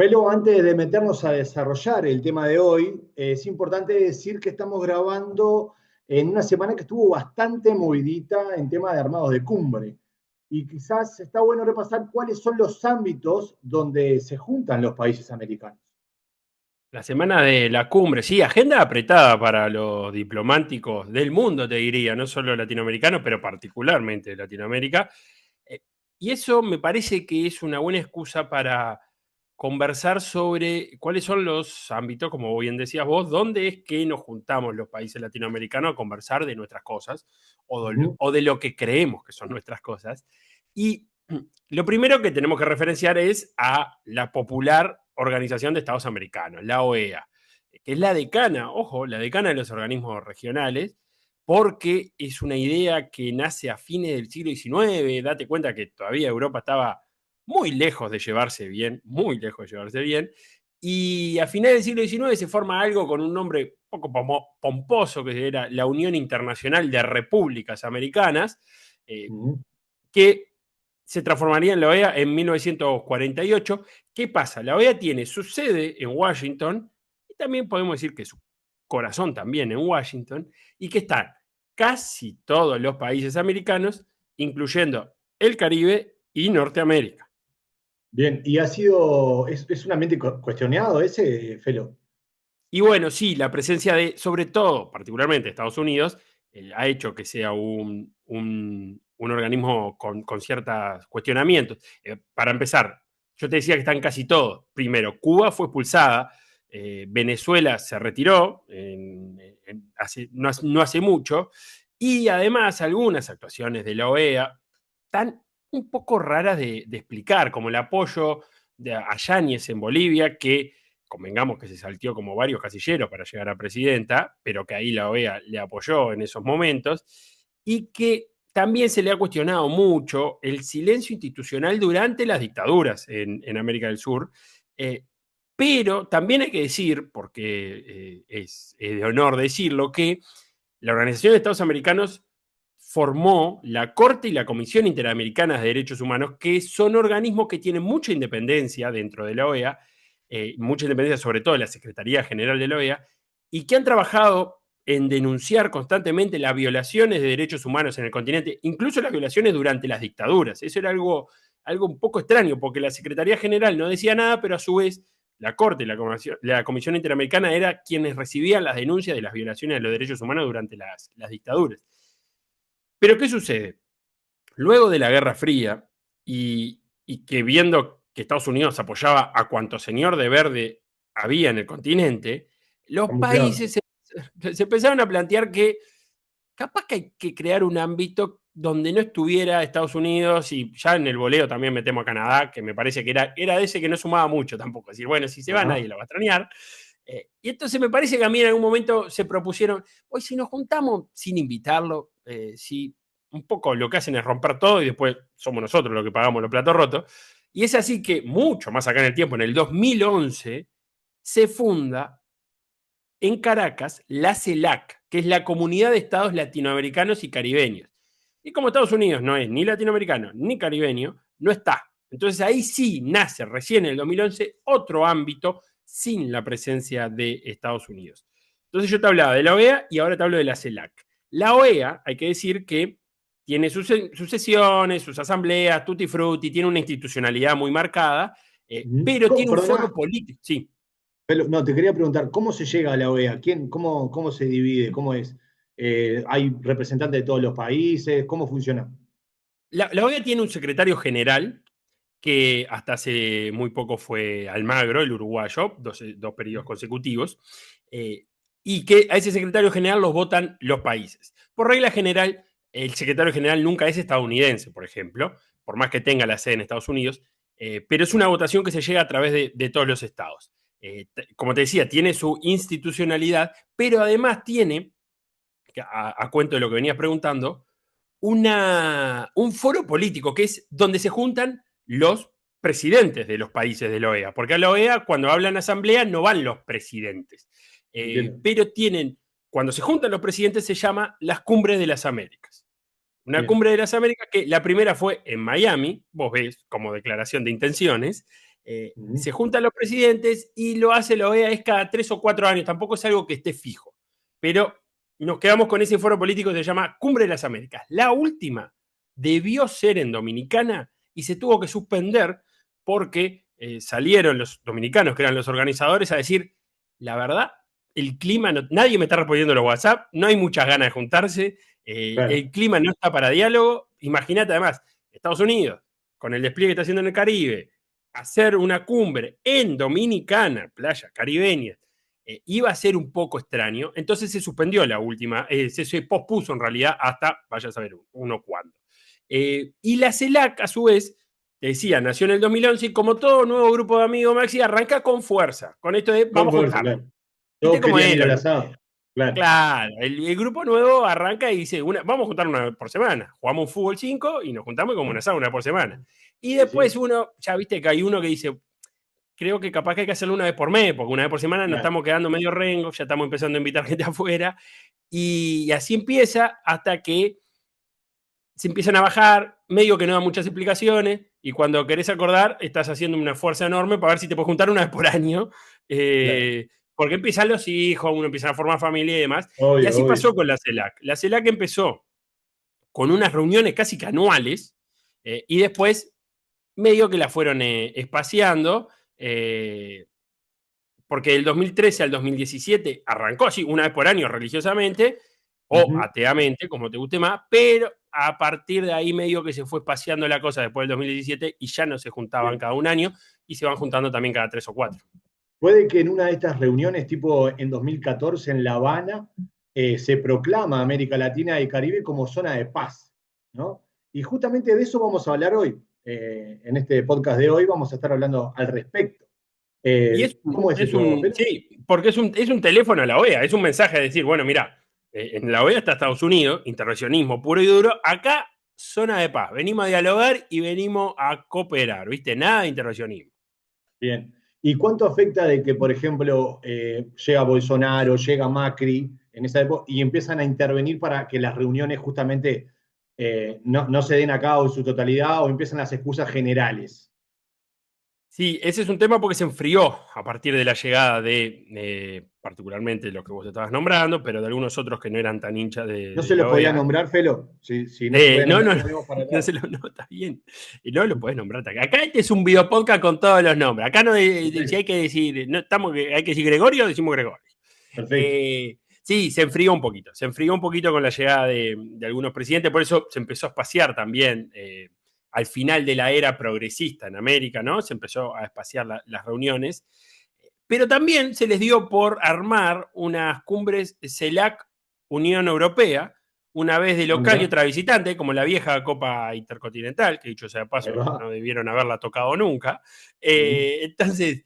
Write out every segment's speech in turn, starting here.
Felo, antes de meternos a desarrollar el tema de hoy, es importante decir que estamos grabando en una semana que estuvo bastante movidita en tema de armados de cumbre. Y quizás está bueno repasar cuáles son los ámbitos donde se juntan los países americanos. La semana de la cumbre, sí, agenda apretada para los diplomáticos del mundo, te diría, no solo latinoamericanos, pero particularmente de Latinoamérica. Eh, y eso me parece que es una buena excusa para conversar sobre cuáles son los ámbitos, como bien decías vos, dónde es que nos juntamos los países latinoamericanos a conversar de nuestras cosas Ujú. o de lo que creemos que son nuestras cosas. Y lo primero que tenemos que referenciar es a la popular Organización de Estados Americanos, la OEA, que es la decana, ojo, la decana de los organismos regionales, porque es una idea que nace a fines del siglo XIX. Date cuenta que todavía Europa estaba muy lejos de llevarse bien, muy lejos de llevarse bien, y a finales del siglo XIX se forma algo con un nombre un poco pomposo, que era la Unión Internacional de Repúblicas Americanas, eh, Ujú. que se transformaría en la OEA en 1948. ¿Qué pasa? La OEA tiene su sede en Washington y también podemos decir que su corazón también en Washington, y que están casi todos los países americanos, incluyendo el Caribe y Norteamérica. Bien, y es un ambiente cuestionado ese, Felo. Y bueno, sí, la presencia de, sobre todo, particularmente Estados Unidos, ha hecho que sea un organismo con ciertos cuestionamientos. Para empezar, yo te decía que están casi todos. Primero, Cuba fue expulsada, Venezuela se retiró no hace mucho, y además algunas actuaciones de la OEA están un poco raras de explicar, como el apoyo a Yáñez en Bolivia, que convengamos que se salteó como varios casilleros para llegar a presidenta, pero que ahí la OEA le apoyó en esos momentos, y que también se le ha cuestionado mucho el silencio institucional durante las dictaduras en América del Sur. eh, pero también hay que decir, porque es de honor decirlo, que la Organización de Estados Americanos formó la Corte y la Comisión Interamericana de Derechos Humanos, que son organismos que tienen mucha independencia dentro de la OEA, mucha independencia sobre todo de la Secretaría General de la OEA, y que han trabajado en denunciar constantemente las violaciones de derechos humanos en el continente, incluso las violaciones durante las dictaduras. Eso era algo un poco extraño, porque la Secretaría General no decía nada, pero a su vez la Corte y la Comisión Interamericana eran quienes recibían las denuncias de las violaciones de los derechos humanos durante las dictaduras. Pero ¿qué sucede? Luego de la Guerra Fría, y que viendo que Estados Unidos apoyaba a cuanto señor de verde había en el continente, los Camuflados. países se empezaron a plantear que capaz que hay que crear un ámbito donde no estuviera Estados Unidos, y ya en el voleo también metemos a Canadá, que me parece que era de ese que no sumaba mucho tampoco. Es decir, bueno, si se va Ajá. nadie lo va a extrañar. Y entonces me parece que a mí en algún momento se propusieron, hoy si nos juntamos sin invitarlo, si un poco lo que hacen es romper todo y después somos nosotros los que pagamos los platos rotos. Y es así que mucho más acá en el tiempo, en el 2011, se funda en Caracas la CELAC, que es la Comunidad de Estados Latinoamericanos y Caribeños. Y como Estados Unidos no es ni latinoamericano ni caribeño, no está. Entonces ahí sí nace recién en el 2011 otro ámbito sin la presencia de Estados Unidos. Entonces yo te hablaba de la OEA y ahora te hablo de la CELAC. La OEA, hay que decir que tiene sus sesiones, sus asambleas, tutti frutti, tiene una institucionalidad muy marcada, Ujú. pero tiene un foro Perdona, político. Sí. Felo, no, te quería preguntar, ¿cómo se llega a la OEA? ¿Cómo se divide? ¿Cómo es? ¿Hay representantes de todos los países? ¿Cómo funciona? La OEA tiene un secretario general que hasta hace muy poco fue Almagro, el uruguayo, dos periodos consecutivos, eh, y que a ese secretario general los votan los países. Por regla general, el secretario general nunca es estadounidense, por ejemplo, por más que tenga la sede en Estados Unidos, pero es una votación que se llega a través de todos los estados. Como te decía, tiene su institucionalidad, pero además tiene, a cuento de lo que venías preguntando, un foro político que es donde se juntan los presidentes de los países de la OEA, porque a la OEA cuando hablan asamblea no van los presidentes, Entiendo. pero cuando se juntan los presidentes se llama las cumbres de las Américas. Una Bien. cumbre de las Américas que la primera fue en Miami, vos ves como declaración de intenciones, Ujú. Se juntan los presidentes y lo hace la OEA es cada 3 o 4 años, tampoco es algo que esté fijo. Pero nos quedamos con ese foro político que se llama Cumbre de las Américas. La última debió ser en Dominicana y se tuvo que suspender porque salieron los dominicanos, que eran los organizadores, a decir, la verdad, el clima, no, nadie me está respondiendo los WhatsApp, no hay muchas ganas de juntarse, Claro. el clima no está para diálogo. Imagínate además, Estados Unidos, con el despliegue que está haciendo en el Caribe, hacer una cumbre en Dominicana, playa caribeña, iba a ser un poco extraño, entonces se suspendió la última, se pospuso en realidad hasta, vaya a saber uno cuándo. Y la CELAC, a su vez, te decía, nació en el 2011 y como todo nuevo grupo de amigos, Maxi, arranca con fuerza, con esto de Con vamos a fuerza, juntarnos. claro. ¿Viste Todos cómo querían es ir los al grupos? asado. Claro. Claro, el grupo nuevo arranca y dice, vamos a juntar una por semana. Jugamos un fútbol 5 y nos juntamos como un asado una por semana. Y Sí, después sí. uno, ya viste que hay uno que dice, creo que capaz que hay que hacerlo una vez por mes, porque una vez por semana nos Claro. estamos quedando medio rengo, ya estamos empezando a invitar gente afuera. Y así empieza hasta que se empiezan a bajar, medio que no da muchas explicaciones, y cuando querés acordar, estás haciendo una fuerza enorme para ver si te puedes juntar una vez por año, Claro. porque empiezan los hijos, uno empieza a formar familia y demás. Y Obvio, así obvio. pasó con la CELAC. La CELAC empezó con unas reuniones casi que anuales, y después medio que la fueron espaciando, porque del 2013 al 2017 arrancó así, una vez por año religiosamente, o Ujú. ateamente, como te guste más, pero a partir de ahí medio que se fue espaciando la cosa después del 2017 y ya no se juntaban Bien. cada un año y se van juntando también cada 3 o 4. Puede que en una de estas reuniones, tipo en 2014 en La Habana, se proclama América Latina y Caribe como zona de paz, ¿no? Y justamente de eso vamos a hablar hoy. En este podcast de hoy vamos a estar hablando al respecto. Y ¿Cómo es eso, Felo? sí, porque es un teléfono a la OEA, es un mensaje de decir, bueno, mira, en la OEA está Estados Unidos, intervencionismo puro y duro, acá zona de paz, venimos a dialogar y venimos a cooperar, ¿viste? Nada de intervencionismo. Bien. ¿Y cuánto afecta de que, por ejemplo, llega Bolsonaro, llega Macri en esa época y empiezan a intervenir para que las reuniones justamente no se den a cabo en su totalidad o empiezan las excusas generales? Sí, ese es un tema porque se enfrió a partir de la llegada de, particularmente los que vos estabas nombrando, pero de algunos otros que no eran tan hinchas ¿No de se los la podía OEA. nombrar, Felo? Si no se podía No, nombrar, no, no volvemos para no atrás. se lo nota bien. Y no lo puedes nombrar acá. Acá este es un videopodcast con todos los nombres. Acá no, si Perfecto, hay que decir, no, hay que decir Gregorio, decimos Gregorio. perfecto. Sí, se enfrió un poquito con la llegada de algunos presidentes, por eso se empezó a espaciar también al final de la era progresista en América, ¿no? Se empezó a espaciar las reuniones, pero también se les dio por armar unas cumbres CELAC Unión Europea, una vez de Ah, local y mirá, otra visitante, como la vieja Copa Intercontinental, que dicho sea de ahí paso, va. no debieron haberla tocado nunca. Ujú. Entonces,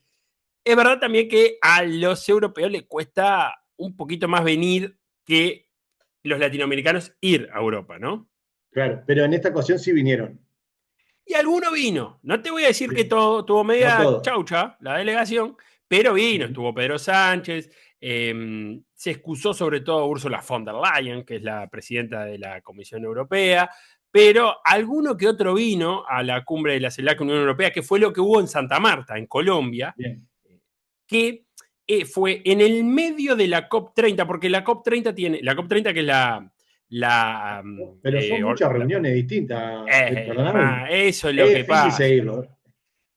es verdad también que a los europeos les cuesta un poquito más venir que los latinoamericanos ir a Europa, ¿no? Claro, pero en esta ocasión sí vinieron. Y alguno vino. No te voy a decir que Bien. todo tuvo No media todo. chaucha la delegación, pero vino. Ujú. Estuvo Pedro Sánchez, se excusó sobre todo Ursula von der Leyen, que es la presidenta de la Comisión Europea, pero alguno que otro vino a la cumbre de la CELAC Unión Europea, que fue lo que hubo en Santa Marta, en Colombia, Bien. que fue en el medio de la COP30, porque la COP30 que es Pero son muchas reuniones distintas, perdóname. eso es lo Es que difícil pasa. seguirlo.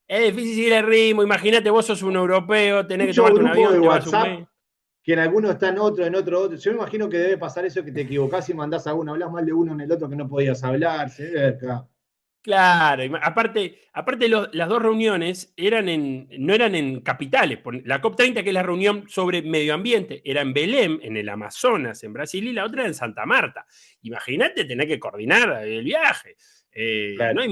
Es difícil seguir el ritmo. Imagínate, vos sos un europeo, tenés que Muchos tomarte un grupos avión, de te vas un WhatsApp mes. que en alguno está en otro, en otro, otro. Yo me imagino que debe pasar eso que te equivocás y mandás a uno, hablas mal de uno en el otro que no podías hablar, cerca. Claro, aparte las dos reuniones no eran en capitales. La COP30, que es la reunión sobre medio ambiente, era en Belém, en el Amazonas, en Brasil, y la otra en Santa Marta. Imagínate tener que coordinar el viaje. No Claro.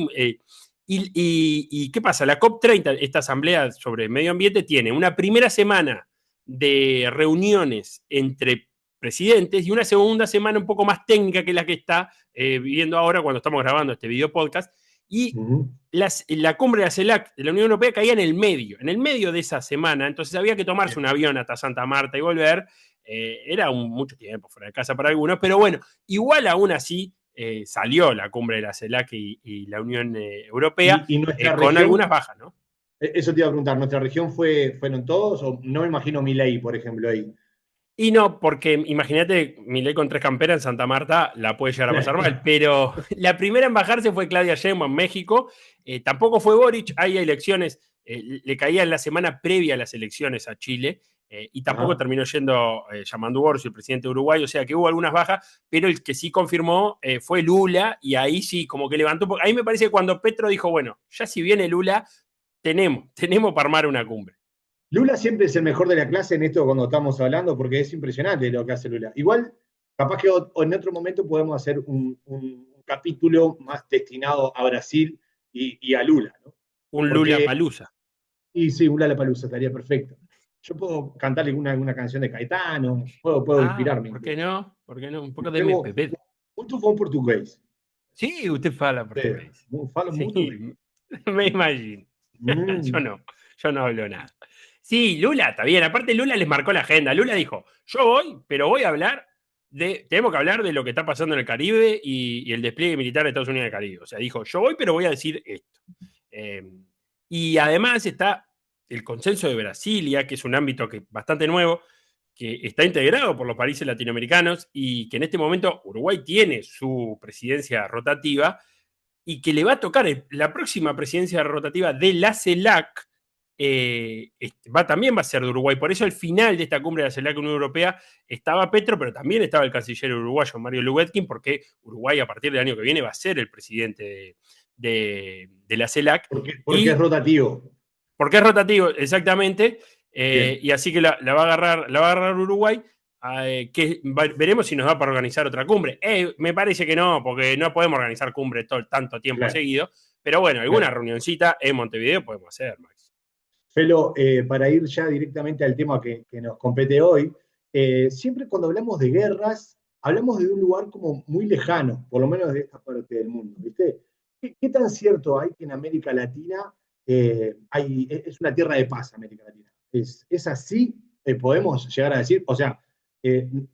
y qué pasa? La COP30, esta asamblea sobre medio ambiente, tiene una primera semana de reuniones entre presidentes y una segunda semana un poco más técnica que la que está viviendo ahora cuando estamos grabando este video podcast. Y Ujú. la cumbre de la CELAC de la Unión Europea caía en el medio de esa semana, entonces había que tomarse Bien. un avión hasta Santa Marta y volver. Era mucho tiempo fuera de casa para algunos, pero bueno, igual aún así salió la cumbre de la CELAC y la Unión Europea Y nuestra con región, algunas bajas, ¿no? Eso te iba a preguntar, ¿nuestra región fueron todos? O no me imagino Milei, por ejemplo, ahí. Y no, porque imagínate, Milei con 3 camperas en Santa Marta la puede llegar a pasar mal, pero la primera en bajarse fue Claudia Sheinbaum en México, tampoco fue Boric, hay elecciones, le caía en la semana previa a las elecciones a Chile, y tampoco Ajá. terminó yendo Yamandu Orsi, el presidente de Uruguay, o sea que hubo algunas bajas, pero el que sí confirmó fue Lula, y ahí sí como que levantó, porque ahí me parece que cuando Petro dijo, bueno, ya si viene Lula, tenemos para armar una cumbre. Lula siempre es el mejor de la clase en esto cuando estamos hablando, porque es impresionante lo que hace Lula. Igual, capaz que en otro momento podemos hacer un capítulo más destinado a Brasil y a Lula, ¿no? Un Lula Porque, Palusa. y sí, un Lollapalooza estaría perfecto. Yo puedo cantarle alguna canción de Caetano, puedo Ah, inspirarme ¿por qué incluso. no? ¿Por qué no? Un poco de Tengo MPB. muito bom português. Sí, usted habla Sí, portugués. falo Sí, muito bem. me imagino. Yo Hum, no, yo no hablo nada. Sí, Lula está bien. Aparte, Lula les marcó la agenda. Lula dijo: yo voy, pero voy a hablar tenemos que hablar de lo que está pasando en el Caribe y el despliegue militar de Estados Unidos en el Caribe. O sea, dijo: yo voy, pero voy a decir esto. Eh, y además está el consenso de Brasilia, que es un ámbito que bastante nuevo, que está integrado por los países latinoamericanos y que en este momento Uruguay tiene su presidencia rotativa y que le va a tocar la próxima presidencia rotativa de la CELAC, también va a ser de Uruguay. Por eso al final de esta cumbre de la CELAC Unión Europea estaba Petro, pero también estaba el canciller uruguayo Mario Lubetkin, porque Uruguay a partir del año que viene va a ser el presidente de la CELAC. porque es Y rotativo. porque es rotativo, exactamente. Bien. Y así que la va a agarrar Uruguay. Veremos si nos da para organizar otra cumbre. Me parece que no, porque no podemos organizar cumbre tanto tiempo Claro, seguido. Pero bueno, alguna claro. reunioncita en Montevideo podemos hacer, Max. Felo, para ir ya directamente al tema que nos compete hoy, siempre cuando hablamos de guerras, hablamos de un lugar como muy lejano, por lo menos de esta parte del mundo, ¿viste? ¿Qué tan cierto hay que en América Latina es una tierra de paz, América Latina? ¿Es así? ¿Podemos llegar a decir? O sea,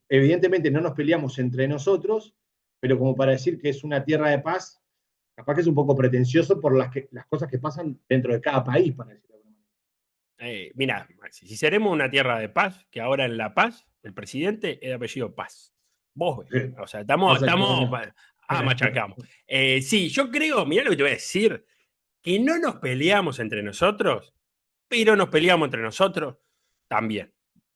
evidentemente no nos peleamos entre nosotros, pero como para decir que es una tierra de paz, capaz que es un poco pretencioso por las cosas que pasan dentro de cada país, para decirlo de alguna manera. Mirá, Maxi, si seremos una tierra de paz, que ahora en La Paz, el presidente es de apellido Paz. Vos ves. Sí. O sea, Pasa que no. machacamos. Sí, yo creo, mirá lo que te voy a decir, que no nos peleamos entre nosotros, pero nos peleamos entre nosotros también.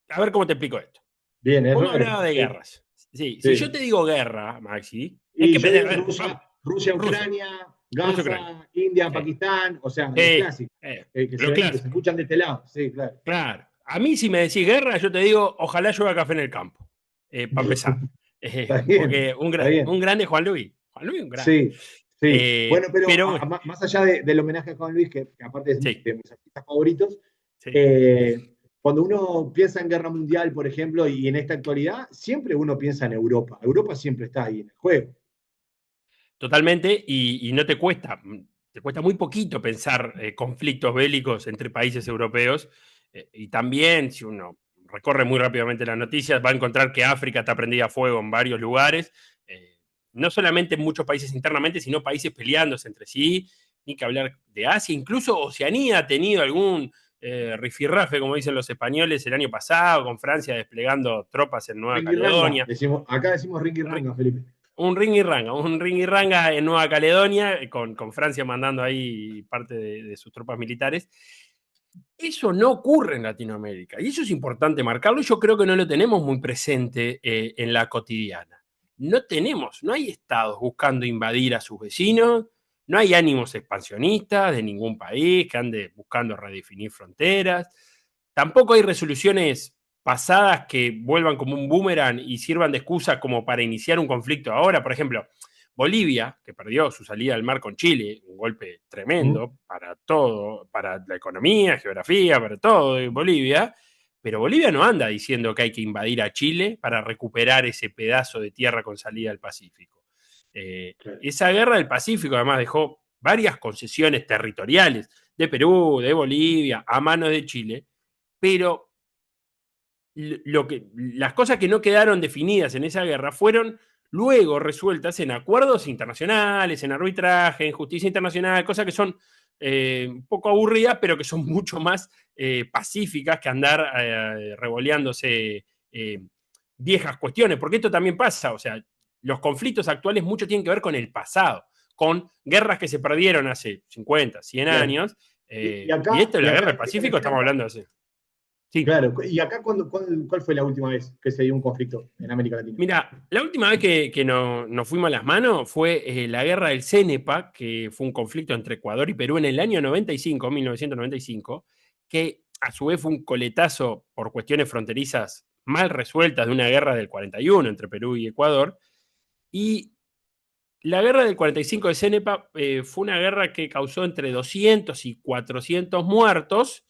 A ver cómo te explico esto. Bien, Vos me hablabas de sí, guerras. Sí, si yo sí. te digo guerra, Maxi, es Y que, yo digo vamos, Rusia, Rusia, Ucrania, Ucrania. Gaza, India, Sí, Pakistán, o sea, los sí, clásicos, lo que se clásico. escuchan de este lado. Sí, claro. Claro. A mí, si me decís guerra, yo te digo, ojalá llueva café en el campo. Para empezar. Está bien, Porque está un bien. grande Juan Luis. Juan Luis, un grande. Sí, sí. Bueno, pero Pero bueno, más allá del homenaje a Juan Luis, que aparte es sí, de mis artistas favoritos, sí. eh, cuando uno piensa en guerra mundial, por ejemplo, y en esta actualidad, siempre uno piensa en Europa. Europa siempre está ahí en el juego. Totalmente. Y no te cuesta muy poquito pensar conflictos bélicos entre países europeos. Y también, si uno recorre muy rápidamente las noticias, va a encontrar que África está prendida a fuego en varios lugares. Eh, no solamente en muchos países internamente, sino países peleándose entre sí. Ni que hablar de Asia, incluso Oceanía ha tenido algún rifirrafe, como dicen los españoles, el año pasado, con Francia desplegando tropas en Nueva Ringirranga, Caledonia. acá decimos ringirranga, Felipe. Un ring y ranga en Nueva Caledonia, con Francia mandando ahí parte de sus tropas militares. Eso no ocurre en Latinoamérica y eso es importante marcarlo y yo creo que no lo tenemos muy presente en la cotidiana. No hay estados buscando invadir a sus vecinos, no hay ánimos expansionistas de ningún país que ande buscando redefinir fronteras, tampoco hay resoluciones pasadas que vuelvan como un boomerang y sirvan de excusa como para iniciar un conflicto ahora. Por ejemplo, Bolivia, que perdió su salida al mar con Chile, un golpe ¿Mm? tremendo para todo, para la economía, geografía, para todo de Bolivia, pero Bolivia no anda diciendo que hay que invadir a Chile para recuperar ese pedazo de tierra con salida al Pacífico. Claro. Esa guerra del Pacífico además dejó varias concesiones territoriales de Perú, de Bolivia, a manos de Chile, pero las cosas que no quedaron definidas en esa guerra fueron luego resueltas en acuerdos internacionales, en arbitraje, en justicia internacional, cosas que son un poco aburridas, pero que son mucho más pacíficas que andar revoleándose viejas cuestiones, porque esto también pasa, o sea, los conflictos actuales mucho tienen que ver con el pasado, con guerras que se perdieron hace 50, 100 Claro. años, y Acá, esto de y la guerra acá del Pacífico estamos hablando de hace. Sí. claro, y acá, ¿cuál fue la última vez que se dio un conflicto en América Latina? Mira, la última vez que nos fuimos a las manos fue la guerra del CENEPA, que fue un conflicto entre Ecuador y Perú en el año 95, 1995, que a su vez fue un coletazo por cuestiones fronterizas mal resueltas de una guerra del 41 entre Perú y Ecuador. Y la guerra del 45 de CENEPA fue una guerra que causó entre 200 y 400 muertos.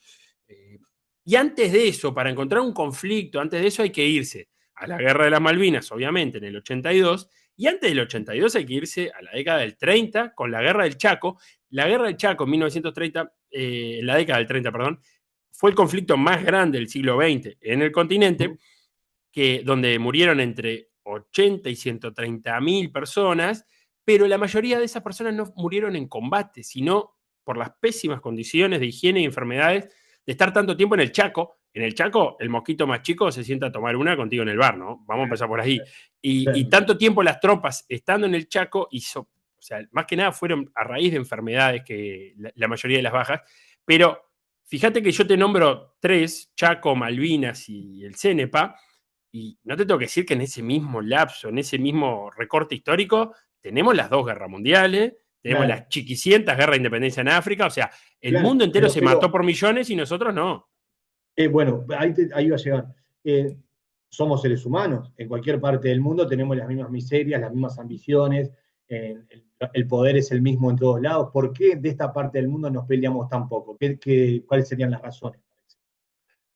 Y antes de eso, para encontrar un conflicto, antes de eso hay que irse a la guerra de las Malvinas, obviamente, en el 82, y antes del 82 hay que irse a la década del 30 con la guerra del Chaco. La guerra del Chaco en 1930, en la década del 30, perdón, fue el conflicto más grande del siglo XX en el continente, donde murieron entre 80 y 130 mil personas, pero la mayoría de esas personas no murieron en combate, sino por las pésimas condiciones de higiene y enfermedades de estar tanto tiempo en el Chaco. En el Chaco, el mosquito más chico se sienta a tomar una contigo en el bar, ¿no? Vamos a empezar por ahí. Y tanto tiempo las tropas estando en el Chaco hizo, o sea, más que nada fueron a raíz de enfermedades que la mayoría de las bajas, pero fíjate que yo te nombro tres, Chaco, Malvinas y el CENEPA, y no te tengo que decir que en ese mismo lapso, en ese mismo recorte histórico, tenemos las dos guerras mundiales, tenemos Claro, las chiquicientas guerras de independencia en África, o sea, el claro, mundo entero se mató por millones y nosotros no. bueno, ahí va a llegar. Eh, Somos seres humanos, en cualquier parte del mundo tenemos las mismas miserias, las mismas ambiciones, el poder es el mismo en todos lados. ¿Por qué de esta parte del mundo nos peleamos tan poco? ¿Cuáles serían las razones?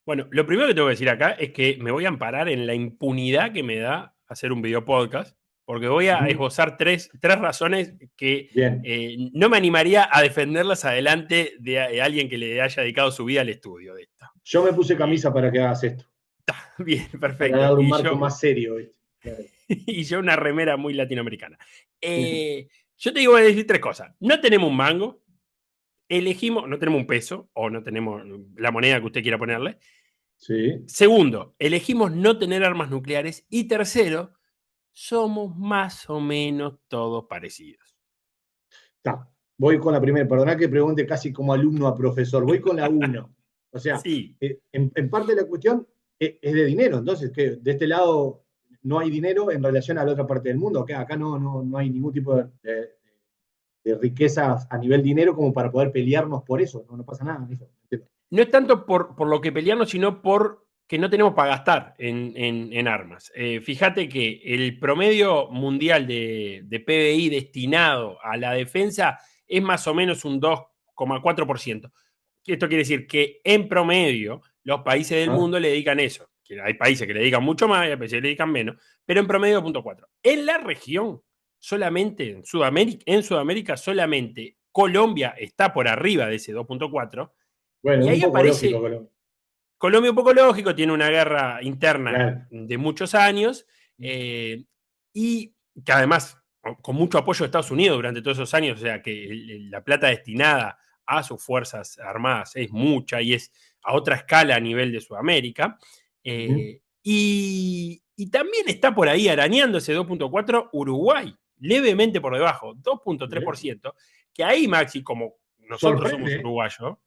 Bueno, lo primero que tengo que decir acá es que me voy a amparar en la impunidad que me da hacer un video podcast, porque voy a Ujú. esbozar tres razones que Bien, no me animaría a defenderlas adelante de alguien que le haya dedicado su vida al estudio de esto. yo me puse Eh, camisa para que hagas esto, Bien, para perfecto. darle un marco más serio, ¿viste? Claro. Y yo una remera muy latinoamericana. Yo te digo, voy a decir tres cosas. No tenemos un mango, elegimos, no tenemos un peso, o no tenemos la moneda que usted quiera ponerle. Sí, Segundo, elegimos no tener armas nucleares. Y tercero, somos más o menos todos parecidos. está. Voy con la primera, perdona que pregunte casi como alumno a profesor, voy con la uno. O sea, Sí. en parte la cuestión es de dinero, entonces, que de este lado no hay dinero en relación a la otra parte del mundo, acá no hay ningún tipo de riquezas a nivel dinero como para poder pelearnos por eso, no pasa nada. Eso. No es tanto por lo que pelearnos, sino por que no tenemos para gastar en armas. Fíjate que el promedio mundial de PBI destinado a la defensa es más o menos un 2,4%. Esto quiere decir que en promedio los países del ¿Ah? mundo le dedican eso. Hay países que le dedican mucho más, hay países que le dedican menos, pero en promedio 2,4. En la región, solamente en Sudamérica solamente Colombia está por arriba de ese 2,4. Bueno, Y un ahí poco lógico, aparece pero Colombia, un poco lógico, tiene una guerra interna claro. de muchos años, y que además con mucho apoyo de Estados Unidos durante todos esos años, o sea que la plata destinada a sus fuerzas armadas es mucha y es a otra escala a nivel de Sudamérica. Ujú. Y también está por ahí arañando ese 2,4 Uruguay, levemente por debajo, Bien. 2,3%, que ahí, Maxi, como nosotros Sorprende, somos ¿eh? uruguayos,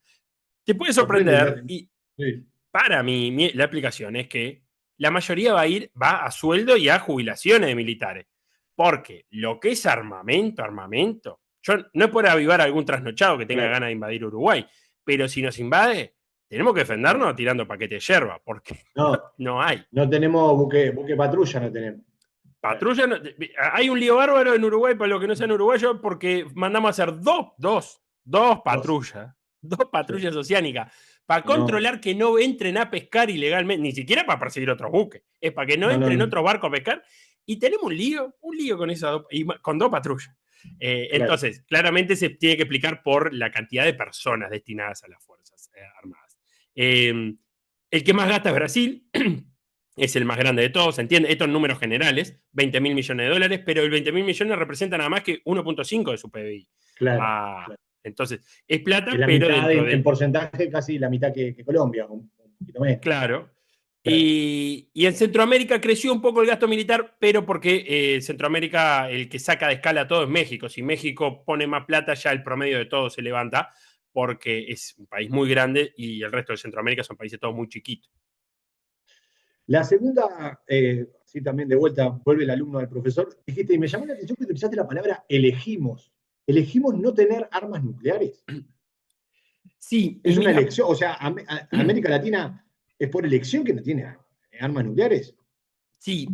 te puede Sorprende. sorprender. Y Sí. para mí, la aplicación es que la mayoría va a sueldo y a jubilaciones de militares. Porque lo que es armamento, yo no es por avivar a algún trasnochado que tenga Claro. ganas de invadir Uruguay, pero si nos invade, tenemos que defendernos tirando paquetes de yerba, porque No, no hay. no tenemos buque patrulla, no tenemos. Claro. Patrulla, hay un lío bárbaro en Uruguay para los que no sean uruguayos porque mandamos a hacer dos Dos. patrullas, Sí. oceánicas para Y no, controlar que no entren a pescar ilegalmente, ni siquiera para perseguir otros buques, es para que no entren no. otros barcos a pescar. Y tenemos un lío con esas con dos patrullas. Claro. Entonces, claramente se tiene que explicar por la cantidad de personas destinadas a las Fuerzas Armadas. El que más gasta es Brasil, es el más grande de todos, ¿se entiende? Estos números generales, 20 mil millones de dólares, pero el 20 mil millones representa nada más que 1,5 de su PBI. Claro. Ah, Claro. Entonces, es plata, Es la pero mitad dentro en de... porcentaje, casi la mitad que Colombia, un poquito menos. Claro. Claro. Y en Centroamérica creció un poco el gasto militar, pero porque Centroamérica el que saca de escala todo es México. Si México pone más plata, ya el promedio de todo se levanta, porque es un país muy grande y el resto de Centroamérica son países todos muy chiquitos. La segunda, sí, también de vuelta, vuelve el alumno al profesor, dijiste, y me llamó la atención que utilizaste la palabra elegimos. Elegimos no tener armas nucleares. Sí, y Es una mira, elección, o sea, América Latina es por elección que no tiene armas nucleares. sí.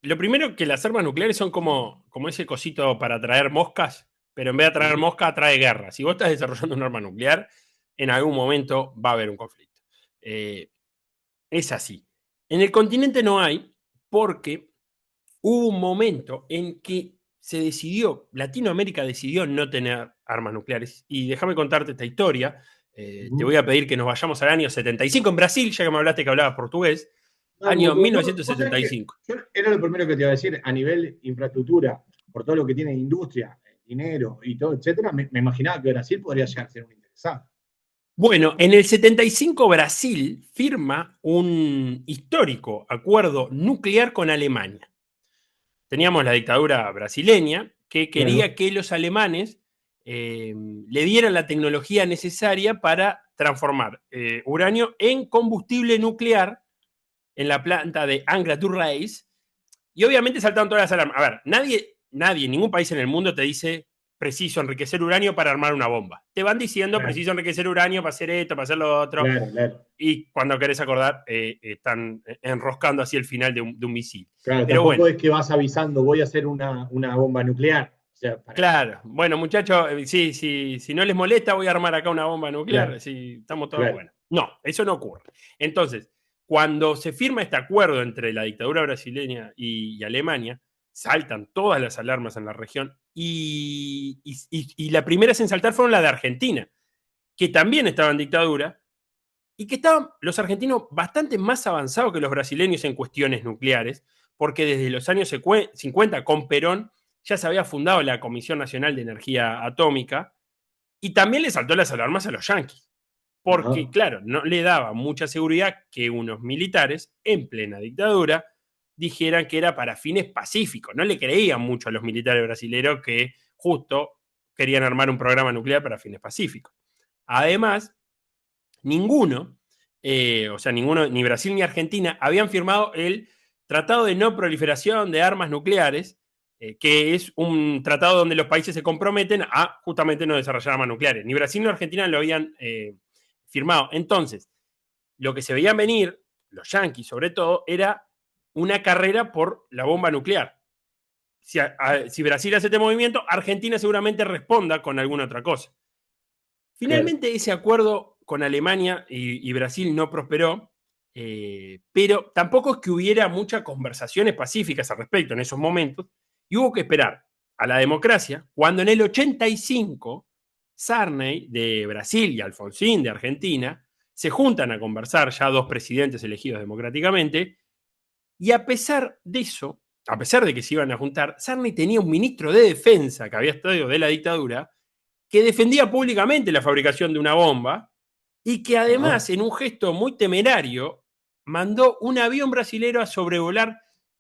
Lo primero que las armas nucleares son como ese cosito para atraer moscas, pero en vez de atraer Ujú. mosca, atrae guerra. Si vos estás desarrollando un arma nuclear, en algún momento va a haber un conflicto. Eh, es así. En el continente no hay, porque hubo un momento en que se decidió, Latinoamérica decidió no tener armas nucleares. Y déjame contarte esta historia. Te Ujú. voy a pedir que nos vayamos al año 75 en Brasil, ya que me hablaste que hablabas portugués. Ah, Año vos sabés que 1975. era lo primero que te iba a decir, a nivel infraestructura, por todo lo que tiene industria, dinero y todo, etcétera, me imaginaba que Brasil podría llegar a ser un interesado. Bueno, en el 75 Brasil firma un histórico acuerdo nuclear con Alemania. Teníamos la dictadura brasileña que quería Claro. que los alemanes le dieran la tecnología necesaria para transformar uranio en combustible nuclear en la planta de Angra do Reis. Y obviamente saltaron todas las alarmas. A ver, nadie, ningún país en el mundo te dice preciso enriquecer uranio para armar una bomba. Te van diciendo Claro, preciso enriquecer uranio para hacer esto, para hacer lo otro. claro, claro. Y cuando querés acordar, están enroscando así el final de un misil. Claro, Pero tampoco bueno, es que vas avisando, voy a hacer una bomba nuclear. O sea, claro. Bueno, muchachos, sí, sí, si no les molesta, voy a armar acá una bomba nuclear. claro, Sí, estamos todos claro. buenos. No, eso no ocurre. Entonces, cuando se firma este acuerdo entre la dictadura brasileña y Alemania, saltan todas las alarmas en la región y la primera en saltar fueron la de Argentina, que también estaba en dictadura y que estaban los argentinos bastante más avanzados que los brasileños en cuestiones nucleares, porque desde los años 50 con Perón ya se había fundado la Comisión Nacional de Energía Atómica y también le saltó las alarmas a los yanquis, porque Ajá. claro, no le daba mucha seguridad que unos militares en plena dictadura dijeran que era para fines pacíficos. No le creían mucho a los militares brasileños que justo querían armar un programa nuclear para fines pacíficos. Además, ninguno, o sea, ninguno, ni Brasil ni Argentina, habían firmado el Tratado de No Proliferación de Armas Nucleares, que es un tratado donde los países se comprometen a justamente no desarrollar armas nucleares. Ni Brasil ni Argentina lo habían firmado. Entonces, lo que se veían venir, los yanquis sobre todo, era una carrera por la bomba nuclear. Si Brasil hace este movimiento, Argentina seguramente responda con alguna otra cosa. Claro. Finalmente ese acuerdo con Alemania y Brasil no prosperó, pero tampoco es que hubiera muchas conversaciones pacíficas al respecto en esos momentos, y hubo que esperar a la democracia, cuando en el 85 Sarney de Brasil y Alfonsín de Argentina se juntan a conversar, ya dos presidentes elegidos democráticamente, y a pesar de eso, a pesar de que se iban a juntar, Sarney tenía un ministro de defensa que había estado de la dictadura, que defendía públicamente la fabricación de una bomba y que Ajá. además, en un gesto muy temerario, mandó un avión brasilero a sobrevolar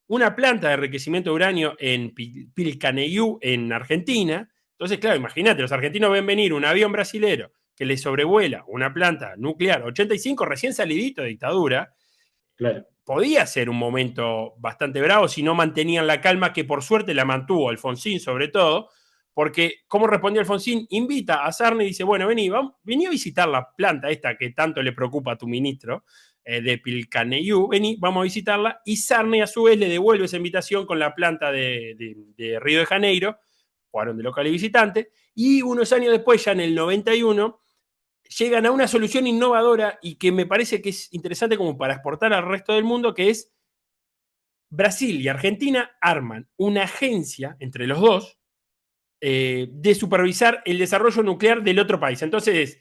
una planta de enriquecimiento de uranio en Pilcaneyú, en Argentina. Entonces, claro, imagínate, los argentinos ven venir un avión brasilero que le sobrevuela una planta nuclear 85 recién salidito de dictadura. Claro. Podía ser un momento bastante bravo si no mantenían la calma, que por suerte la mantuvo Alfonsín sobre todo, porque ¿cómo respondió Alfonsín? Invita a Sarney y dice, bueno, vení a visitar la planta esta que tanto le preocupa a tu ministro de Pilcaneyú, vení, vamos a visitarla, y Sarney a su vez le devuelve esa invitación con la planta de Río de Janeiro, jugaron de local y visitante, y unos años después, ya en el 91, llegan a una solución innovadora y que me parece que es interesante como para exportar al resto del mundo, que es Brasil y Argentina arman una agencia entre los dos de supervisar el desarrollo nuclear del otro país. Entonces,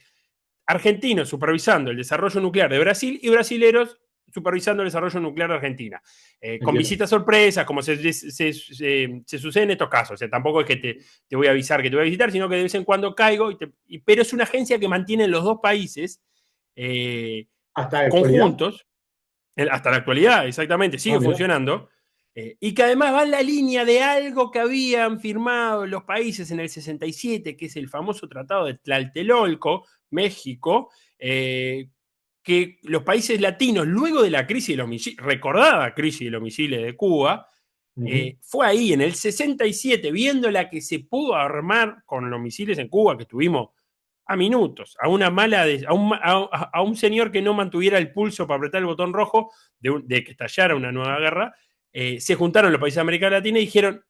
argentinos supervisando el desarrollo nuclear de Brasil y brasileros supervisando el desarrollo nuclear de Argentina. Con Entiendo. visitas sorpresas, como se sucede en estos casos. O sea, tampoco es que te voy a avisar que te voy a visitar, sino que de vez en cuando caigo. Pero es una agencia que mantiene los dos países ¿Hasta la actualidad? conjuntos, hasta la actualidad, exactamente, sigue Mira. funcionando. Y que además va en la línea de algo que habían firmado los países en el 67, que es el famoso Tratado de Tlatelolco, México, que los países latinos, luego de la crisis de los misiles, recordada crisis de los misiles de Cuba, fue ahí en el 67, viendo la que se pudo armar con los misiles en Cuba, que estuvimos a minutos, a un señor que no mantuviera el pulso para apretar el botón rojo de que estallara una nueva guerra. Se juntaron los países de América Latina y dijeron,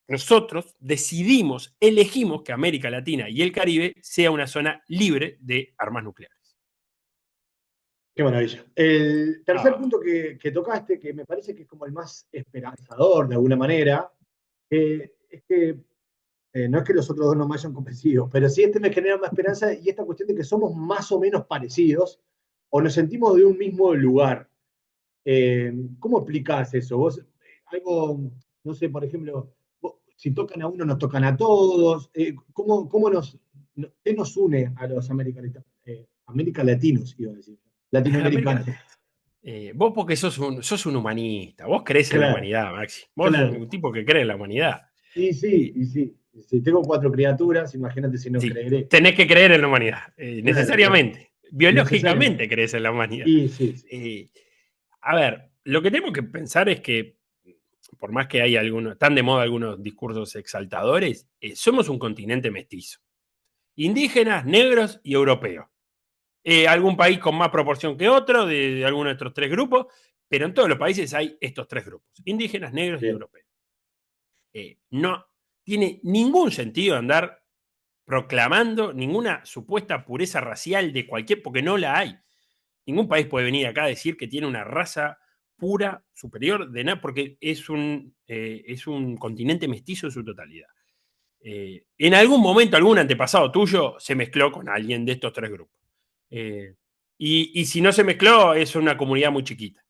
nosotros decidimos, elegimos que América Latina y el Caribe sea una zona libre de armas nucleares. Qué maravilla. El tercer punto que tocaste, que me parece que es como el más esperanzador de alguna manera, es que no es que los otros dos no me hayan convencido, pero sí me genera más esperanza y esta cuestión de que somos más o menos parecidos o nos sentimos de un mismo lugar. ¿Cómo explicás eso? Vos, algo, no sé, por ejemplo, si tocan a uno, nos tocan a todos. ¿Cómo qué nos une a los América Latinos, iba a decir? Latinoamericanos. Vos porque sos un humanista, vos crees en la Claro, humanidad, Maxi. Vos sos claro. un tipo que cree en la humanidad. Y sí, y sí. Si tengo 4 criaturas, imagínate si no Sí, creeré. tenés que creer en la humanidad, Claro, claro. necesariamente. Biológicamente Necesariamente. crees en la humanidad. Y sí, sí. A ver, lo que tenemos que pensar es que, por más que hay están de moda algunos discursos exaltadores, somos un continente mestizo. Indígenas, negros y europeos. Algún país con más proporción que otro, de alguno de estos tres grupos, pero en todos los países hay estos tres grupos, indígenas, negros y Bien. europeos. No tiene ningún sentido andar proclamando ninguna supuesta pureza racial de cualquier, porque no la hay. Ningún país puede venir acá a decir que tiene una raza pura, superior, de nada, porque es un continente mestizo en su totalidad. En algún momento, algún antepasado tuyo se mezcló con alguien de estos tres grupos. Y si no se mezcló, es una comunidad muy chiquita.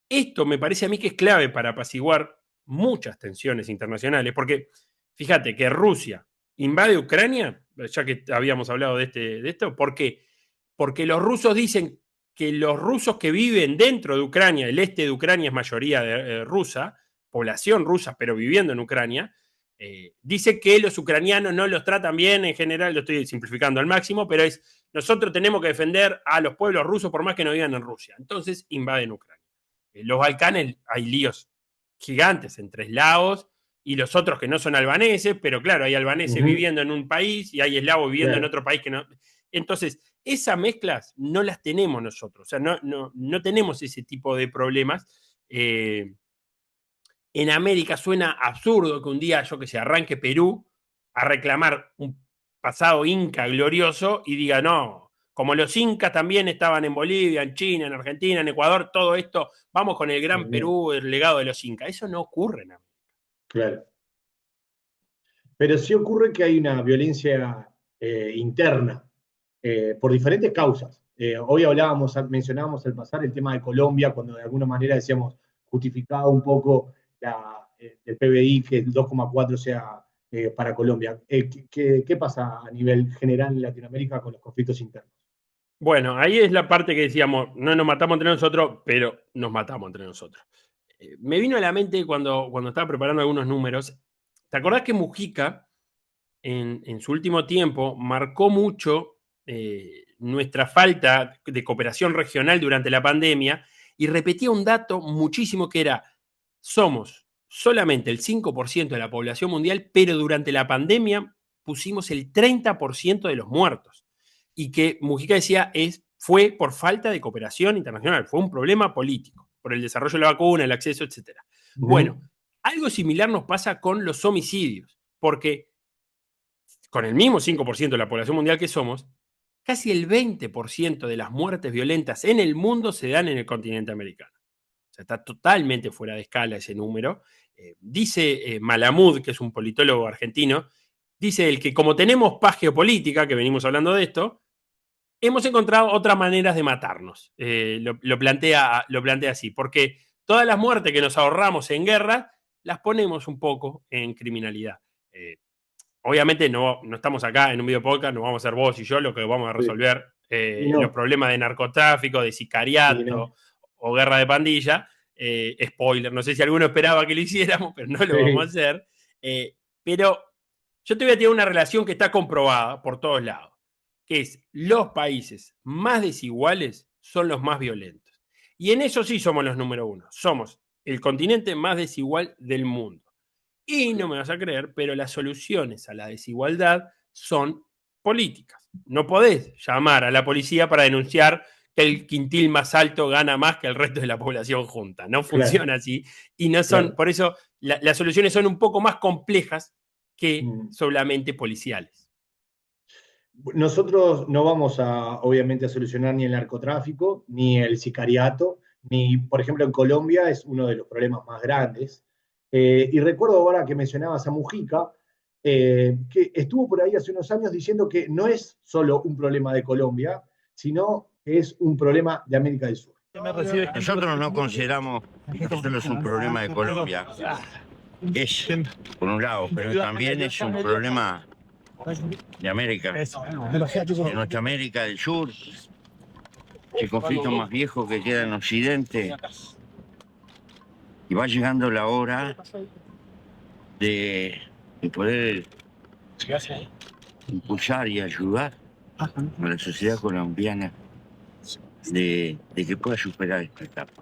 Esto me parece a mí que es clave para apaciguar muchas tensiones internacionales, porque fíjate que Rusia invade Ucrania, ya que habíamos hablado de esto, ¿por qué? Porque los rusos dicen que los rusos que viven dentro de Ucrania, el este de Ucrania es mayoría rusa, población rusa, pero viviendo en Ucrania, dice que los ucranianos no los tratan bien en general, lo estoy simplificando al máximo, pero nosotros tenemos que defender a los pueblos rusos por más que no vivan en Rusia. Entonces invaden Ucrania. Los Balcanes hay líos gigantes entre eslavos y los otros que no son albaneses, pero claro, hay albaneses viviendo en un país y hay eslavos viviendo en otro país que no. Entonces, esas mezclas no las tenemos nosotros, o sea, no tenemos ese tipo de problemas. En América suena absurdo que un día, yo que sé, arranque Perú a reclamar un pasado inca glorioso y diga, no, como los incas también estaban en Bolivia, en China, en Argentina, en Ecuador, todo esto, vamos con el gran Perú, el legado de los incas. Eso no ocurre en América. Claro. Pero sí ocurre que hay una violencia interna por diferentes causas. Hoy mencionábamos al pasar el tema de Colombia, cuando de alguna manera decíamos justificado un poco el PBI, que el 2,4 sea para Colombia. ¿Qué pasa a nivel general en Latinoamérica con los conflictos internos? Bueno, ahí es la parte que decíamos, no nos matamos entre nosotros, pero nos matamos entre nosotros. Me vino a la mente cuando estaba preparando algunos números. ¿Te acordás que Mujica, en su último tiempo, marcó mucho nuestra falta de cooperación regional durante la pandemia y repetía un dato muchísimo que era, somos solamente el 5% de la población mundial, pero durante la pandemia pusimos el 30% de los muertos. Y que Mujica decía fue por falta de cooperación internacional, fue un problema político, por el desarrollo de la vacuna, el acceso, etc. Bueno, algo similar nos pasa con los homicidios, porque con el mismo 5% de la población mundial que somos, casi el 20% de las muertes violentas en el mundo se dan en el continente americano. O sea, está totalmente fuera de escala ese número. Dice Malamud, que es un politólogo argentino, dice él que como tenemos paz geopolítica, que venimos hablando de esto, hemos encontrado otras maneras de matarnos. Lo plantea así, porque todas las muertes que nos ahorramos en guerra las ponemos un poco en criminalidad. Obviamente no estamos acá en un video podcast, no vamos a ser vos y yo lo que vamos a resolver Y los no, problemas de narcotráfico, de y no. sicariato o guerra de pandilla. Spoiler, no sé si alguno esperaba que lo hiciéramos, pero no lo vamos a Sí, hacer. Pero yo te voy a tirar una relación que está comprobada por todos lados, que es los países más desiguales son los más violentos. Y en eso sí somos los número uno. Somos el continente más desigual del mundo. Y no me vas a creer, pero las soluciones a la desigualdad son políticas. No podés llamar a la policía para denunciar que el quintil más alto gana más que el resto de la población junta. No claro, funciona así. Y no son, claro. por eso las soluciones son un poco más complejas que Mm. solamente policiales. Nosotros no vamos a, obviamente, a solucionar ni el narcotráfico, ni el sicariato, ni, por ejemplo, en Colombia es uno de los problemas más grandes. Y recuerdo ahora que mencionabas a Mujica, que estuvo por ahí hace unos años diciendo que no es solo un problema de Colombia, sino que es un problema de América del Sur. Nosotros no consideramos que solo es un problema de Colombia. Es, por un lado, pero también es un problema de América, de nuestra América del Sur, el conflicto más viejo que queda en Occidente. Y va llegando la hora de poder impulsar y ayudar a la sociedad colombiana de que pueda superar esta etapa.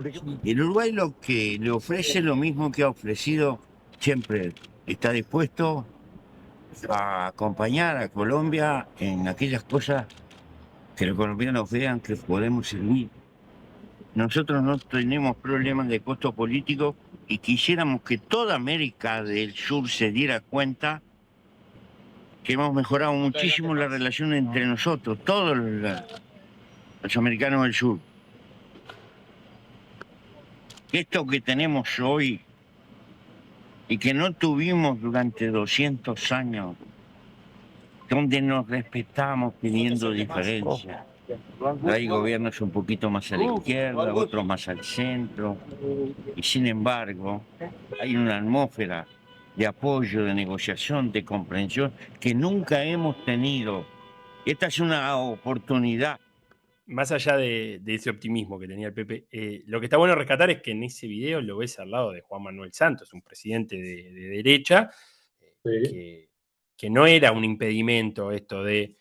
El Uruguay lo que le ofrece lo mismo que ha ofrecido siempre. Está dispuesto a acompañar a Colombia en aquellas cosas que los colombianos vean que podemos servir. Nosotros no tenemos problemas de costo político y quisiéramos que toda América del Sur se diera cuenta que hemos mejorado muchísimo la relación entre nosotros, todos los americanos del sur. Esto que tenemos hoy y que no tuvimos durante 200 años, donde nos respetamos teniendo diferencias. Hay gobiernos un poquito más a la izquierda, otros más al centro, y sin embargo hay una atmósfera de apoyo, de negociación, de comprensión que nunca hemos tenido. Esta es una oportunidad. Más allá de ese optimismo que tenía el Pepe, lo que está bueno rescatar es que en ese video lo ves al lado de Juan Manuel Santos, un presidente de derecha, Sí. que no era un impedimento esto de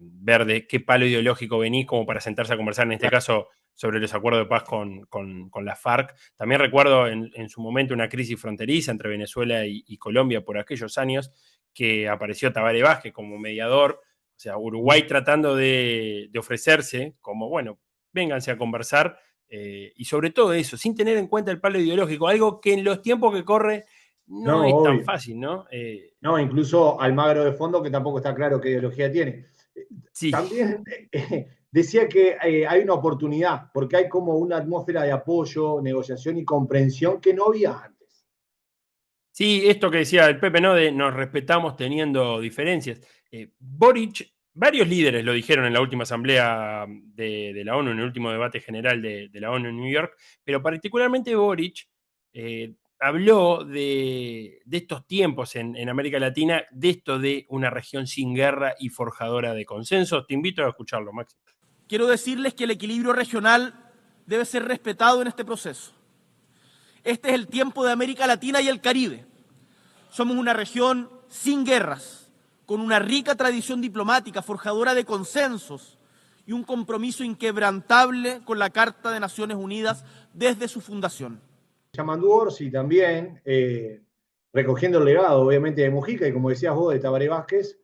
ver de qué palo ideológico venís como para sentarse a conversar, en este caso, sobre los acuerdos de paz con la FARC. También recuerdo en su momento una crisis fronteriza entre Venezuela y Colombia por aquellos años, que apareció Tabaré Vázquez como mediador. O sea, Uruguay tratando de ofrecerse como, bueno, vénganse a conversar, y sobre todo eso, sin tener en cuenta el palo ideológico, algo que en los tiempos que corre no No, es tan obvio. fácil, ¿no? No, incluso Almagro de fondo, que tampoco está claro qué ideología tiene. Sí, También decía que hay una oportunidad, porque hay como una atmósfera de apoyo, negociación y comprensión que no había antes. sí, esto que decía el Pepe, ¿no? De nos respetamos teniendo diferencias. Boric, varios líderes lo dijeron en la última asamblea de la ONU, en el último debate general de la ONU en New York, pero particularmente Boric habló de estos tiempos en América Latina, de esto de una región sin guerra y forjadora de consensos. Te invito a escucharlo, Max. Quiero decirles que el equilibrio regional debe ser respetado en este proceso. Este es el tiempo de América Latina y el Caribe. Somos una región sin guerras, con una rica tradición diplomática, forjadora de consensos y un compromiso inquebrantable con la Carta de Naciones Unidas desde su fundación. Yamandu Orsi también, recogiendo el legado, obviamente, de Mujica y, como decías vos, de Tabaré Vázquez,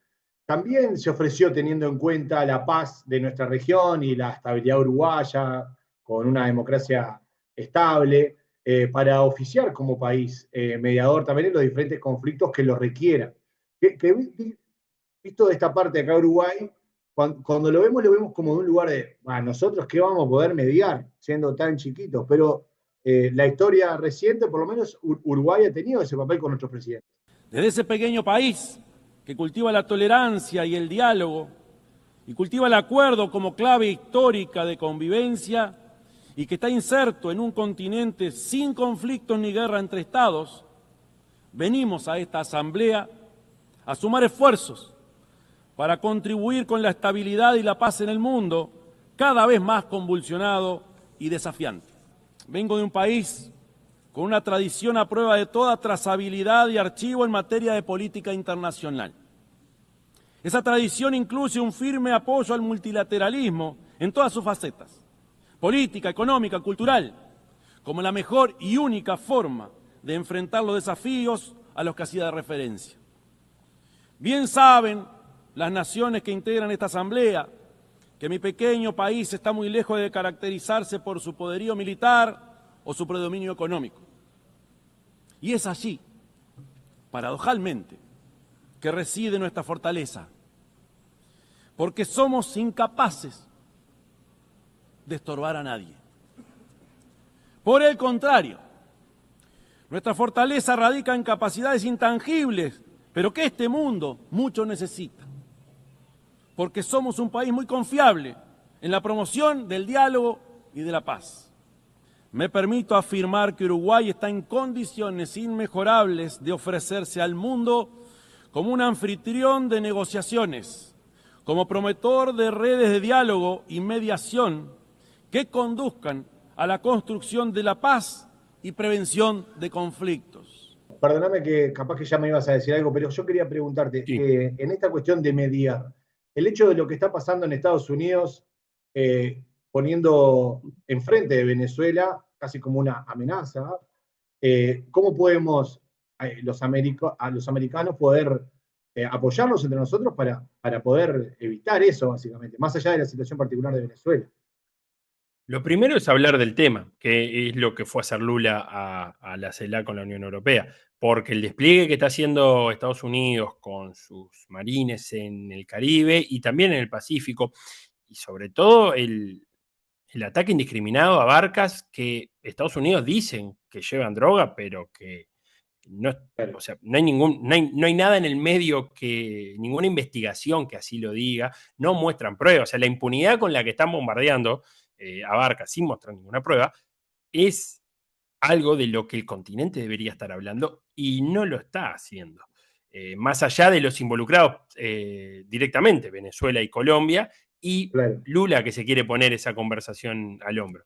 también se ofreció teniendo en cuenta la paz de nuestra región y la estabilidad uruguaya, con una democracia estable, para oficiar como país mediador también en los diferentes conflictos que lo requieran. Visto de esta parte de acá de Uruguay, cuando lo vemos como de un lugar de, nosotros qué vamos a poder mediar siendo tan chiquitos, pero la historia reciente, por lo menos Uruguay ha tenido ese papel con nuestros presidentes. Desde ese pequeño país que cultiva la tolerancia y el diálogo, y cultiva el acuerdo como clave histórica de convivencia y que está inserto en un continente sin conflictos ni guerra entre estados, venimos a esta asamblea a sumar esfuerzos para contribuir con la estabilidad y la paz en el mundo, cada vez más convulsionado y desafiante. Vengo de un país con una tradición a prueba de toda trazabilidad y archivo en materia de política internacional. Esa tradición incluye un firme apoyo al multilateralismo en todas sus facetas, política, económica, cultural, como la mejor y única forma de enfrentar los desafíos a los que hacía referencia. Bien saben las naciones que integran esta asamblea que mi pequeño país está muy lejos de caracterizarse por su poderío militar o su predominio económico. Y es allí, paradojalmente, que reside nuestra fortaleza, porque somos incapaces de estorbar a nadie. Por el contrario, nuestra fortaleza radica en capacidades intangibles, pero que este mundo mucho necesita, porque somos un país muy confiable en la promoción del diálogo y de la paz. Me permito afirmar que Uruguay está en condiciones inmejorables de ofrecerse al mundo como un anfitrión de negociaciones, como promotor de redes de diálogo y mediación que conduzcan a la construcción de la paz y prevención de conflictos. Perdóname que capaz que ya me ibas a decir algo, pero yo quería preguntarte, Sí. En esta cuestión de mediar, el hecho de lo que está pasando en Estados Unidos, poniendo enfrente de Venezuela casi como una amenaza, ¿cómo podemos a los americanos poder apoyarnos entre nosotros para poder evitar eso, básicamente, más allá de la situación particular de Venezuela? Lo primero es hablar del tema, que es lo que fue a hacer Lula a la CELAC con la Unión Europea, porque el despliegue que está haciendo Estados Unidos con sus marines en el Caribe y también en el Pacífico, y sobre todo el ataque indiscriminado a barcas que Estados Unidos dicen que llevan droga, pero que no, o sea, no hay nada en el medio, ninguna investigación que así lo diga, no muestran pruebas. O sea, la impunidad con la que están bombardeando a barcas sin mostrar ninguna prueba es algo de lo que el continente debería estar hablando y no lo está haciendo. Más allá de los involucrados directamente, Venezuela y Colombia, y Claro. Lula que se quiere poner esa conversación al hombro.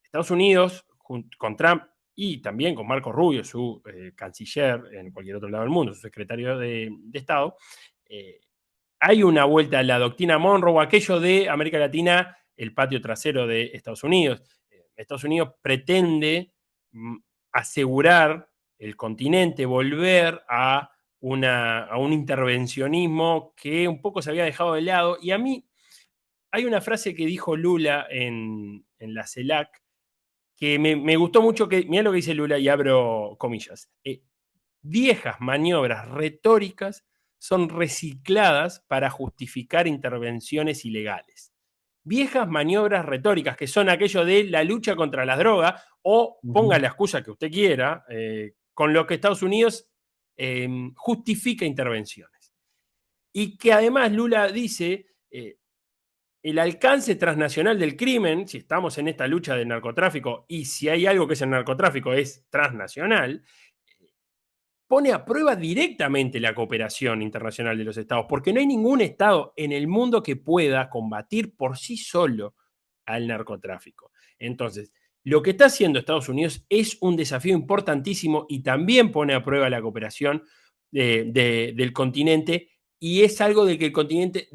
Estados Unidos, con Trump y también con Marco Rubio, su canciller en cualquier otro lado del mundo, su secretario de Estado, hay una vuelta a la doctrina Monroe, aquello de América Latina, el patio trasero de Estados Unidos. Estados Unidos pretende asegurar el continente, volver a un intervencionismo que un poco se había dejado de lado. Y a mí hay una frase que dijo Lula en la CELAC que me gustó mucho, que mirá lo que dice Lula y abro comillas. Viejas maniobras retóricas son recicladas para justificar intervenciones ilegales. Viejas maniobras retóricas, que son aquello de la lucha contra las drogas, o ponga la excusa que usted quiera, con lo que Estados Unidos justifica intervenciones. Y que además Lula dice, el alcance transnacional del crimen, si estamos en esta lucha del narcotráfico, y si hay algo que es el narcotráfico es transnacional, pone a prueba directamente la cooperación internacional de los estados, porque no hay ningún estado en el mundo que pueda combatir por sí solo al narcotráfico. Entonces, lo que está haciendo Estados Unidos es un desafío importantísimo y también pone a prueba la cooperación del continente, y es algo del que el continente,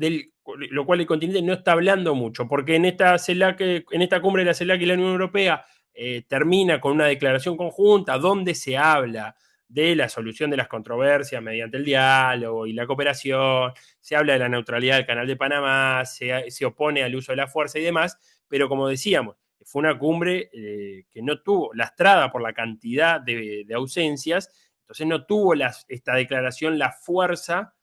lo cual el continente no está hablando mucho, porque en esta cumbre de la CELAC y la Unión Europea termina con una declaración conjunta donde se habla de la solución de las controversias mediante el diálogo y la cooperación, se habla de la neutralidad del Canal de Panamá, se opone al uso de la fuerza y demás, pero como decíamos, fue una cumbre que no tuvo, lastrada por la cantidad de ausencias, entonces no tuvo esta declaración la fuerza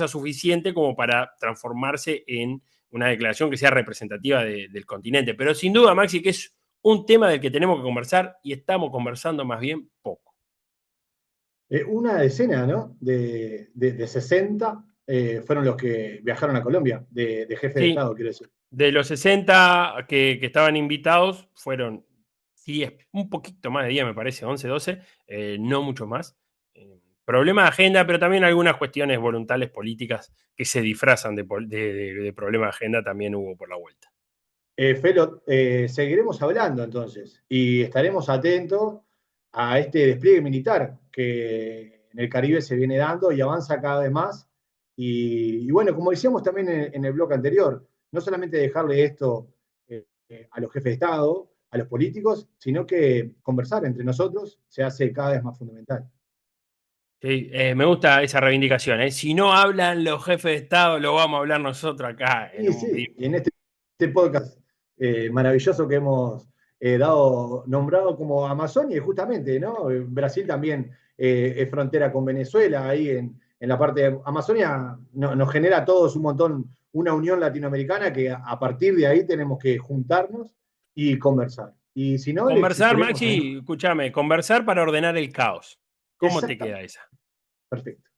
suficiente como para transformarse en una declaración que sea representativa del continente. Pero sin duda, Maxi, que es un tema del que tenemos que conversar y estamos conversando más bien poco. Una decena, ¿no? De 60 fueron los que viajaron a Colombia, de jefe de Sí, Estado, quiero decir. de los 60 que estaban invitados, fueron 10, un poquito más de 10, me parece, 11, 12, no mucho más. Problema de agenda, pero también algunas cuestiones voluntarias políticas que se disfrazan de problema de agenda también hubo por la vuelta. Felo, seguiremos hablando entonces y estaremos atentos a este despliegue militar que en el Caribe se viene dando y avanza cada vez más. Y bueno, como decíamos también en el bloque anterior, no solamente dejarle esto a los jefes de Estado, a los políticos, sino que conversar entre nosotros se hace cada vez más fundamental. Sí, me gusta esa reivindicación. Si no hablan los jefes de Estado, lo vamos a hablar nosotros acá. Sí, y en este podcast maravilloso que hemos nombrado como Amazonia, y justamente, ¿no? Brasil también es frontera con Venezuela, ahí en la parte de Amazonia nos genera a todos un montón, una unión latinoamericana que a partir de ahí tenemos que juntarnos y conversar. Y si no, le Conversar, exigiremos Maxi, escúchame, conversar para ordenar el caos. ¿Cómo te Exactamente. queda esa? Perfecto.